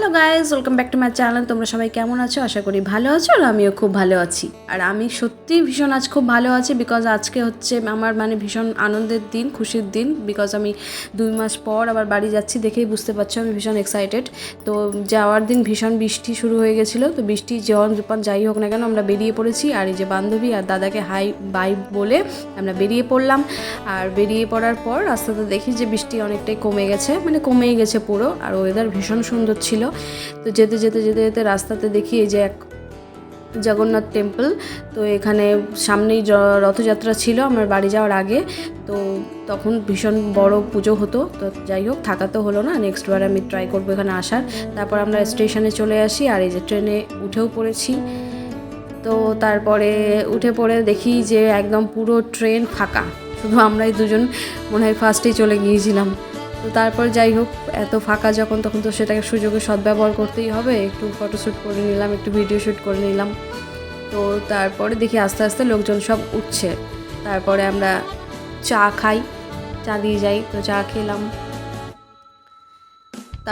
Hello guys, welcome back to my channel. তোমরা সবাই কেমন আছো? আশা করি ভালো আছো। আর আমিও খুব ভালো আছি। আর আমি সত্যিই ভীষণ আজ খুব ভালো আছি, বিকজ আজকে হচ্ছে আমার ভীষণ আনন্দের দিন, খুশির দিন। বিকজ আমি 2 মাস পর আবার বাড়ি যাচ্ছি, দেখেই বুঝতে পারছো আমি ভীষণ এক্সাইটেড। তো যাওয়ার দিন ভীষণ বৃষ্টি শুরু হয়ে গেছিলো, তো বৃষ্টি যখন যাই হোক না কেন আমরা বেরিয়ে পড়েছি। আর এই যে বান্ধবী আর দাদাকে হাই বাই বলে আমরা বেরিয়ে পড়লাম। আর বেরিয়ে পড়ার পর রাস্তাতে দেখি যে বৃষ্টি অনেকটাই কমে গেছে, কমেই গেছে পুরো। আর ওয়েদার ভীষণ সুন্দর ছিল। তো যেতে যেতে যেতে যেতে রাস্তাতে দেখি এই যে এক জগন্নাথ টেম্পল। তো এখানে সামনেই রথযাত্রা ছিল আমার বাড়ি যাওয়ার আগে। তো তখন ভীষণ বড় পুজো হতো। তো যাই হোক, থাকা তো হলো না, নেক্সট বার আমি ট্রাই করবো এখানে আসার। তারপর আমরা স্টেশনে চলে আসি, আর এই যে ট্রেনে উঠেও পড়েছি। তো তারপরে উঠে পড়ে দেখি যে একদম পুরো ট্রেন ফাঁকা, শুধু আমরাই দুজন মনে হয় ফার্স্টেই চলে গিয়েছিলাম। তো তারপর যাই হোক, এত ফাঁকা যখন, তখন তো সেটাকে সুযোগে সদ্ব্যবহার করতেই হবে। একটু ফটোশ্যুট করে নিলাম, একটু ভিডিও শ্যুট করে নিলাম। তো তারপরে দেখি আস্তে আস্তে লোকজন সব উঠছে। তারপরে আমরা চা খাই, চা দিয়ে যাই। তো চা খেলাম,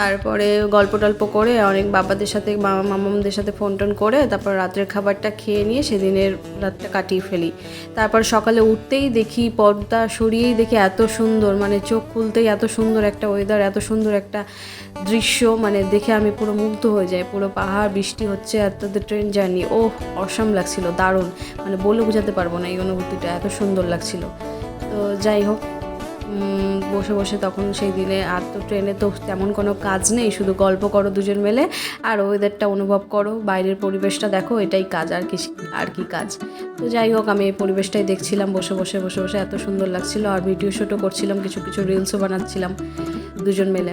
তারপরে গল্প টল্প করে অনেক বাবাদের সাথে মামামদের সাথে ফোন টোন করে তারপর রাত্রের খাবারটা খেয়ে নিয়ে সেদিনের রাতটা কাটিয়ে ফেলি। তারপর সকালে উঠতেই দেখি, পর্দা সরিয়েই দেখি এত সুন্দর, চোখ খুলতেই এত সুন্দর একটা ওয়েদার, এত সুন্দর একটা দৃশ্য, দেখে আমি পুরো মুগ্ধ হয়ে যাই। পুরো পাহাড়, বৃষ্টি হচ্ছে, এত ট্রেন জার্নি, অসাম লাগছিল, দারুণ, বলে বোঝাতে পারবো না এই অনুভূতিটা, এত সুন্দর লাগছিল। তো যাই হোক, বসে বসে তখন সেই দিনে আর তো ট্রেনে তো তেমন কোনো কাজ নেই, শুধু গল্প করো দুজন মিলে আর ওয়েদারটা অনুভব করো, বাইরের পরিবেশটা দেখো, এটাই কাজ, আর কি কাজ। তো যাই হোক, আমি এই পরিবেশটাই দেখছিলাম বসে বসে বসে বসে, এত সুন্দর লাগছিল। আর ভিডিও শ্যুটও করছিলাম, কিছু কিছু রিলসও বানাচ্ছিলাম দুজন মিলে।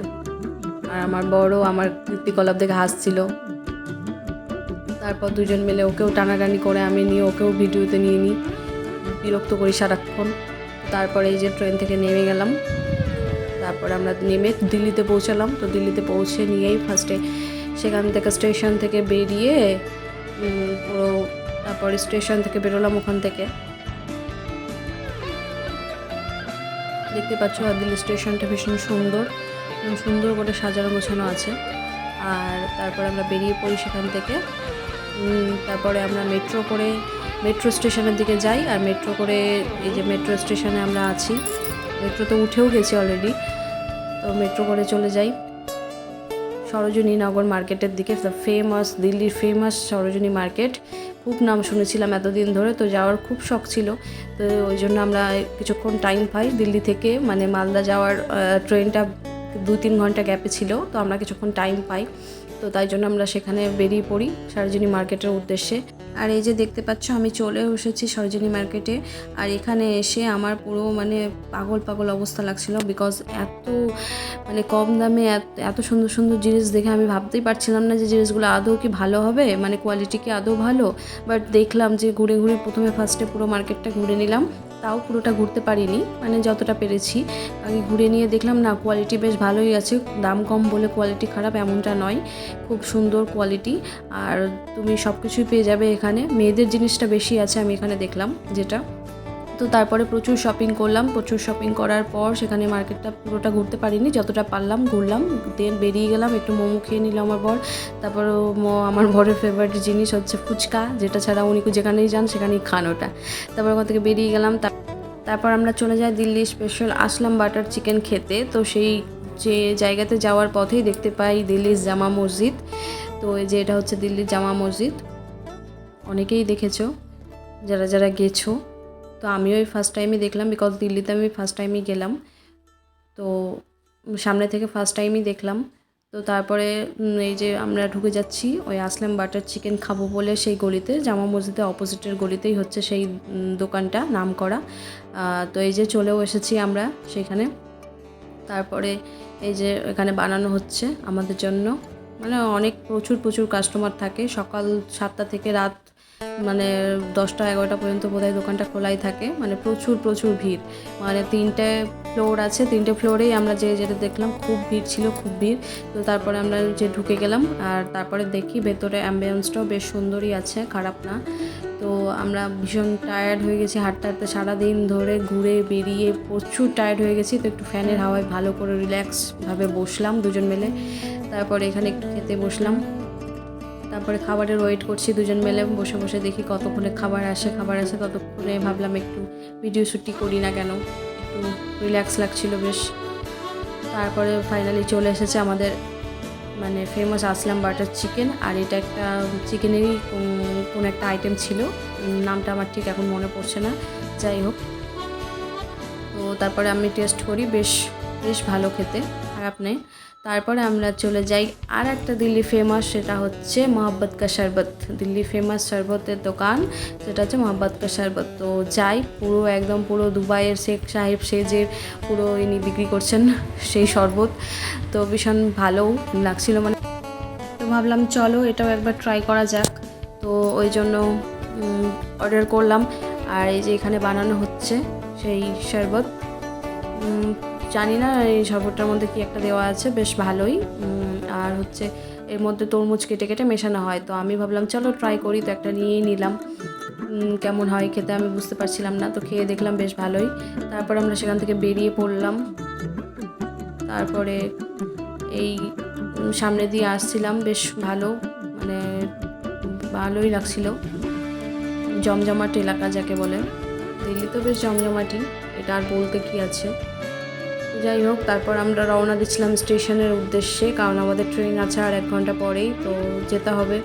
আর আমার বড় আমার কীর্তিকলাপ দেখে হাসছিল। তারপর দুজন মিলে ওকেও টানাটানি করে আমি নিয়ে ওকেও ভিডিওতে নিয়ে নিই, বিরক্ত করি সারাক্ষণ। তারপরে এই যে ট্রেন থেকে নেমে গেলাম। তারপর আমরা নেমে দিল্লিতে পৌঁছালাম। তো দিল্লিতে পৌঁছে নিয়েই ফার্স্টে সেখান থেকে স্টেশন থেকে বেরিয়ে পুরো, তারপরে স্টেশন থেকে বেরোলাম। ওখান থেকে দেখতে পাচ্ছ আর দিল্লি স্টেশনটা ভীষণ সুন্দর, সুন্দর করে সাজানো গোছানো আছে। আর তারপরে আমরা বেরিয়ে পড়ি সেখান থেকে। তারপরে আমরা মেট্রো স্টেশনের দিকে যাই। আর মেট্রো করে, এই যে মেট্রো স্টেশনে আমরা আছি, মেট্রোতে উঠেও গেছি অলরেডি। তো মেট্রো করে চলে যাই সরোজিনী নগর মার্কেটের দিকে, দিল্লির ফেমাস সরোজিনী মার্কেট। খুব নাম শুনেছিলাম এতদিন ধরে, তো যাওয়ার খুব শখ ছিল। তো ওই জন্য আমরা কিছুক্ষণ টাইম পাই দিল্লি থেকে, মালদা যাওয়ার ট্রেনটা 2-3 ঘন্টা গ্যাপে ছিল, তো আমরা কিছুক্ষণ টাইম পাই। তো তাই জন্য আমরা সেখানে বেরিয়ে পড়ি সরোজিনী মার্কেটের উদ্দেশ্যে। আর এই যে দেখতে পাচ্ছ আমি চলে এসেছি সরোজিনী মার্কেটে। আর এখানে এসে আমার পুরো পাগল পাগল অবস্থা লাগছিল, বিকজ এত কম দামে এত সুন্দর সুন্দর জিনিস দেখে আমি ভাবতেই পারছিলাম না যে জিনিসগুলো আদৌ কি ভালো হবে, কোয়ালিটি কি আদৌ ভালো। বাট দেখলাম যে ঘুরে ঘুরে প্রথমে ফার্স্টে পুরো মার্কেটটা ঘুরে নিলাম, তাও পুরোটা ঘুরতে পারিনি, যতটা পেরেছি আগে ঘুরে নিয়ে দেখলাম না, কোয়ালিটি বেশ ভালোই আছে। দাম কম বলে কোয়ালিটি খারাপ এমনটা নয়, খুব সুন্দর কোয়ালিটি। আর তুমি সব কিছুই পেয়ে যাবে এখানে। মেয়েদের জিনিসটা বেশি আছে আমি এখানে দেখলাম যেটা। তো তারপরে প্রচুর শপিং করলাম। প্রচুর শপিং করার পর সেখানে মার্কেটটা পুরোটা ঘুরতে পারিনি, যতটা পারলাম ঘুরলাম। দেন বেরিয়ে গেলাম, একটু মোমো খেয়ে নিলাম আমার বর। তারপর আমার বরের ফেভারিট জিনিস হচ্ছে ফুচকা, যেটা ছাড়া উনি যেখানেই যান সেখানেই খান ওটা। তারপর ওখান থেকে বেরিয়ে গেলাম। তারপর আমরা চলে যাই দিল্লি স্পেশাল আসলাম বাটার চিকেন খেতে। তো সেই যে জায়গাতে যাওয়ার পথেই দেখতে পাই দিল্লির জামা মসজিদ। তো এই যে এটা হচ্ছে দিল্লির জামা মসজিদ, অনেকেই দেখেছো যারা যারা গেছো। তো আমিও এই ফার্স্ট টাইমই দেখলাম, বিকজ দিল্লিতে আমি ফার্স্ট টাইমই গেলাম, তো সামনে থেকে ফার্স্ট টাইমই দেখলাম। তো তারপরে এই যে আমরা ঢুকে যাচ্ছি ওই আসলাম বাটার চিকেন খাবো বলে সেই গলিতে, জামা মসজিদের অপোজিটের গলিতেই হচ্ছে সেই দোকানটা নাম করা। তো এই যে চলেও এসেছি আমরা সেখানে। তারপরে এই যে এখানে বানানো হচ্ছে আমাদের জন্য, অনেক প্রচুর কাস্টমার থাকে। সকাল 7টা থেকে রাত 10টা-11টা পর্যন্ত বোধহয় দোকানটা খোলাই থাকে। প্রচুর ভিড়। 3টে ফ্লোর আছে, 3টে ফ্লোরেই আমরা যেটা দেখলাম, খুব ভিড় ছিল, খুব ভিড়। তো তারপরে আমরা যে ঢুকে গেলাম। আর তারপরে দেখি ভেতরে অ্যাম্বিয়েন্সটাও বেশ সুন্দরই আছে, খারাপ না। তো আমরা ভীষণ টায়ার্ড হয়ে গেছি হাঁটতে হাঁটতে, সারাদিন ধরে ঘুরে বেরিয়ে প্রচুর টায়ার্ড হয়ে গেছি। তো একটু ফ্যানের হাওয়ায় ভালো করে রিল্যাক্সভাবে বসলাম দুজন মিলে। তারপরে এখানে একটু খেতে বসলাম। তারপরে খাবারের ওয়েট করছি দুজন মিলে, বসে বসে দেখি কতক্ষণে খাবার আসে ততক্ষণে ভাবলাম একটু ভিডিও শ্যুটটি করি না কেন, একটু রিল্যাক্স লাগছিল বেশ। তারপরে ফাইনালি চলে এসেছে আমাদের মানে ফেমাস আসলাম বাটার চিকেন। আর এটা একটা চিকেনেরই কোন একটা আইটেম ছিল, নামটা আমার ঠিক এখন মনে পড়ছে না, যাই হোক। তো তারপরে আমি টেস্ট করি, বেশ বেশ ভালো খেতে, খারাপ নেই। তারপরে আমরা চলে যাই আর একটা দিল্লি ফেমাস, সেটা হচ্ছে মোহাব্বত কা শরবত, দিল্লি ফেমাস শরবতের দোকান, সেটা হচ্ছে মোহাব্বত কা শরবত। তো যাই, পুরো একদম পুরো দুবাইয়ের শেখ সাহেব সেজে পুরো ইনি বিক্রি করছেন সেই শরবত। তো ভীষণ ভালো লাগছিল, মানে তো ভাবলাম চলো এটাও একবার ট্রাই করা যাক। তো ওই জন্য অর্ডার করলাম। আর এই যে এখানে বানানো হচ্ছে সেই শরবত, জানি না এই শরবতটার মধ্যে কি একটা দেওয়া আছে, বেশ ভালোই। আর হচ্ছে এর মধ্যে তরমুজ কেটে কেটে মেশানো হয়। তো আমি ভাবলাম চলো ট্রাই করি, তো একটা নিয়েই নিলাম। কেমন হয় খেতে আমি বুঝতে পারছিলাম না, তো খেয়ে দেখলাম বেশ ভালোই। তারপর আমরা সেখান থেকে বেরিয়ে পড়লাম। তারপরে এই সামনে দিয়ে আসছিলাম, বেশ ভালো, মানে ভালোই লাগছিল, জমজমাট এলাকা যাকে বলে। দিল্লি তো বেশ জমজমাটি, এটা আর বলতে কি আছে। যাই হোক, তারপর আমরা রওনা দিচ্ছিলাম স্টেশনের উদ্দেশ্যে, কারণ আমাদের ট্রেন আছে আর 1 ঘন্টা পরেই তো যেতে হবে।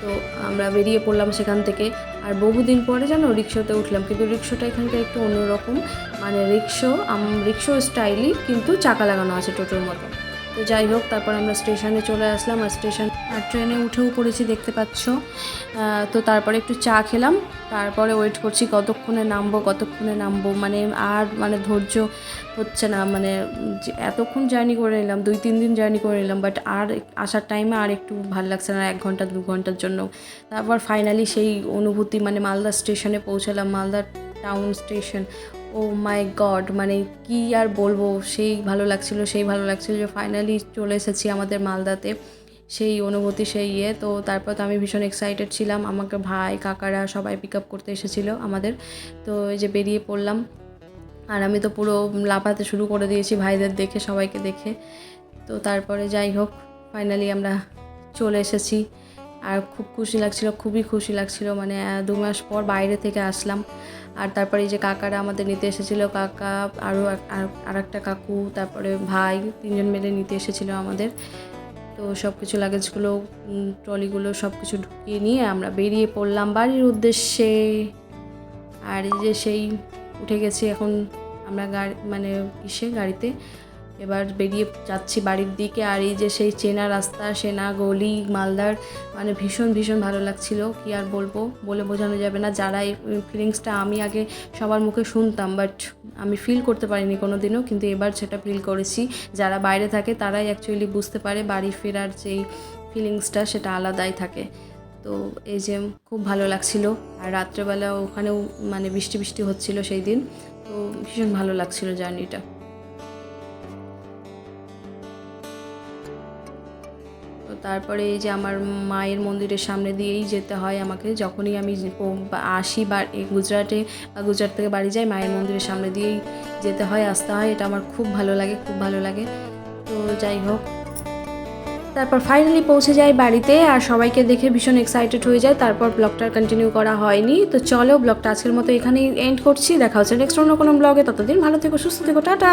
তো আমরা বেরিয়ে পড়লাম সেখান থেকে। আর বহুদিন পরে জানো রিক্সাতে উঠলাম, কিন্তু রিক্সাটা এখানকার একটু অন্যরকম, মানে রিক্সা স্টাইলই, কিন্তু চাকা লাগানো আছে টোটোর মতো। তো যাই হোক, তারপর আমরা স্টেশনে চলে আসলাম। আর ট্রেনে উঠেও পড়েছি, দেখতে পাচ্ছ। তো তারপরে একটু চা খেলাম, তারপরে ওয়েট করছি কতক্ষণে নামবো, মানে ধৈর্য হচ্ছে না, মানে এতক্ষণ জার্নি করে নিলাম, 2-3 দিন জার্নি করে নিলাম, বাট আর আসার টাইমে আর একটু ভালো লাগছে না 1 ঘন্টা 2 ঘন্টার জন্য। তারপর ফাইনালি সেই অনুভূতি, মানে মালদা স্টেশনে পৌঁছালাম, মালদা টাউন স্টেশন। ও মাই গড, মানে কি আর বলবো, সেই ভালো লাগছিল যে ফাইনালি চলে এসেছি আমাদের মালদাতে, সেই অনুভূতি, সেই ইয়ে। তো তারপর তো আমি ভীষণ এক্সাইটেড ছিলাম, আমাকে ভাই কাকারা সবাই পিক আপ করতে এসেছিলো আমাদের। তো এই যে বেরিয়ে পড়লাম, আর আমি তো পুরো লাফাতে শুরু করে দিয়েছি ভাইদের দেখে, সবাইকে দেখে। তো তারপরে যাই হোক, ফাইনালি আমরা চলে এসেছি। আর খুব খুশি লাগছিল, খুবই খুশি লাগছিল, মানে 2 মাস পর বাইরে থেকে আসলাম। আর তারপরে এই যে কাকারা আমাদের নিতে এসেছিলো, কাকা আর একটা কাকু, তারপরে ভাই, 3জন মিলে নিতে এসেছিলো আমাদের। তো সব কিছু লাগেজগুলো, ট্রলিগুলো সব কিছু ঢুকিয়ে নিয়ে আমরা বেরিয়ে পড়লাম বাড়ির উদ্দেশ্যে। আর এই যে সেই উঠে গেছি এখন আমরা গাড়িতে, এবার বেরিয়ে যাচ্ছি বাড়ির দিকে। আর এই যে সেই চেনা রাস্তা, চেনা গলি মালদার, মানে ভীষণ ভীষণ ভালো লাগছিল, কি আর বলবো, বলে বোঝানো যাবে না। যারা এই ফিলিংসটা আমি আগে সবার মুখে শুনতাম, বাট আমি ফিল করতে পারিনি কোনো দিনও, কিন্তু এবার সেটা ফিল করেছি। যারা বাইরে থাকে তারাই অ্যাকচুয়ালি বুঝতে পারে, বাড়ি ফেরার যেই ফিলিংসটা সেটা আলাদাই থাকে। তো এই যে খুব ভালো লাগছিল। আর রাত্রেবেলা ওখানেও মানে বৃষ্টি হচ্ছিল সেই দিন, তো ভীষণ ভালো লাগছিল জার্নিটা। তো তারপরে এই যে আমার মায়ের মন্দিরের সামনে দিয়েই যেতে হয় আমাকে, যখনই আমি আসি বা গুজরাট থেকে বাড়ি যাই, মায়ের মন্দিরের সামনে দিয়েই যেতে হয়, আসতে হয়। এটা আমার খুব ভালো লাগে। তো যাই হোক, তারপর ফাইনালি পৌঁছে যাই বাড়িতে, আর সবাইকে দেখে ভীষণ এক্সাইটেড হয়ে যায়। তারপর ব্লগটা কন্টিনিউ করা হয়নি। তো চলো, ব্লগটা আজকের মতো এখানেই এন্ড করছি, দেখা হচ্ছে নেক্সট অন্য কোনো ব্লগে। ততদিন ভালো থেকো, সুস্থ থেকো, টাটা।